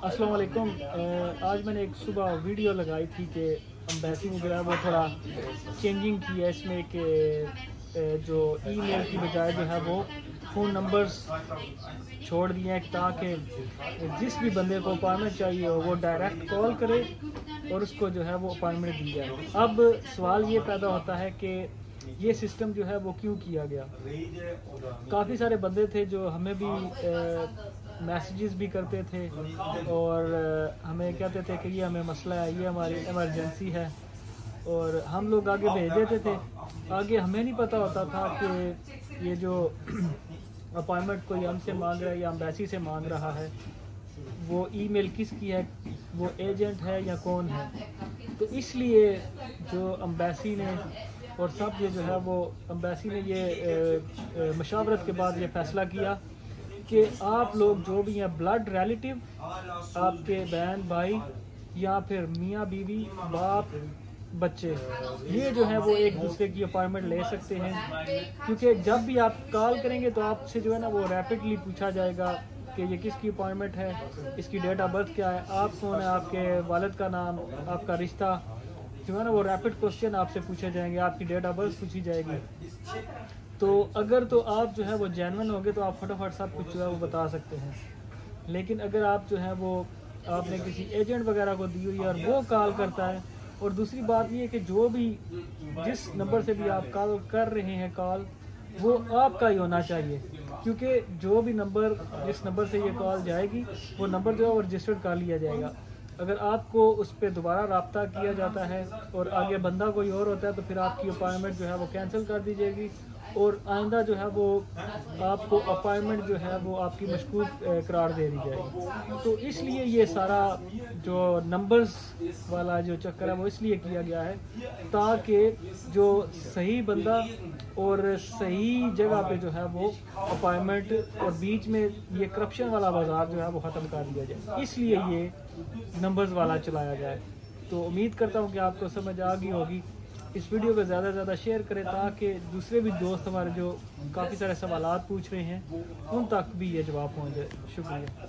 अस्सलाम वालेकुम। आज मैंने एक सुबह वीडियो लगाई थी कि एम्बेसी ने जो है वो थोड़ा चेंजिंग की है इसमें कि जो ईमेल की बजाय जो है वो फ़ोन नंबर्स छोड़ दिए हैं ताकि जिस भी बंदे को अपॉइंटमेंट चाहिए हो वो डायरेक्ट कॉल करे और उसको जो है वो अपॉइंटमेंट दी जाए। अब सवाल ये पैदा होता है कि ये सिस्टम जो है वो क्यों किया गया। काफ़ी सारे बंदे थे जो हमें भी मैसेजेस भी करते थे और हमें कहते थे कि ये हमें मसला है, ये हमारी इमरजेंसी है और हम लोग आगे भेज देते थे। आगे हमें नहीं पता होता था कि ये जो अपॉइंटमेंट कोई हमसे मांग रहा है या एम्बेसी से मांग रहा है वो ईमेल किसकी है, वो एजेंट है या कौन है। तो इसलिए जो एम्बेसी ने और सब ये जो है वो एम्बेसी ने ये मशावरत के बाद ये फ़ैसला किया कि आप लोग जो भी हैं ब्लड रिलेटिव, आपके बहन भाई या फिर मियाँ बीवी बाप बच्चे, ये जो है वो एक दूसरे की अपॉइंटमेंट ले सकते हैं। क्योंकि जब भी आप कॉल करेंगे तो आपसे जो है ना वो रैपिडली पूछा जाएगा कि ये किसकी अपॉइंटमेंट है, इसकी डेट ऑफ बर्थ क्या है, आप कौन है, आपके वालिद का नाम, आपका रिश्ता, जो है ना वो रैपिड क्वेश्चन आपसे पूछे जाएंगे, आपकी डेट ऑफ बर्थ पूछी जाएगी। तो अगर तो आप जो है वो जेन्युइन होंगे तो आप फटाफट सब कुछ जो है वो बता सकते हैं। लेकिन अगर आप जो है वो आपने किसी एजेंट वगैरह को दी हुई है और वो कॉल करता है, और दूसरी बात ये है कि जो भी जिस नंबर से भी आप कॉल कर रहे हैं कॉल वो आपका ही होना चाहिए। क्योंकि जो भी नंबर जिस नंबर से ये कॉल जाएगी वो नंबर जो है वो रजिस्टर्ड कर लिया जाएगा। अगर आपको उस पर दोबारा रब्ता किया जाता है और आगे बंदा कोई और होता है तो फिर आपकी अपॉइंटमेंट जो है वो कैंसिल कर दी जाएगी और आइंदा जो है वो आपको अपॉइंटमेंट जो है वो आपकी मशकूक करार दे दी जाएगी। तो इसलिए ये सारा जो नंबर्स वाला जो चक्कर है वो इसलिए किया गया है ताकि जो सही बंदा और सही जगह पे जो है वो अपॉइंटमेंट और बीच में ये करप्शन वाला बाजार जो है वो ख़त्म कर दिया जाए, इसलिए ये नंबर्स वाला चलाया जाए। तो उम्मीद करता हूँ कि आपको समझ आ गई होगी। इस वीडियो को ज़्यादा से ज़्यादा शेयर करें ताकि दूसरे भी दोस्त हमारे जो काफ़ी सारे सवालात पूछ रहे हैं उन तक भी ये जवाब पहुँच जाए। शुक्रिया।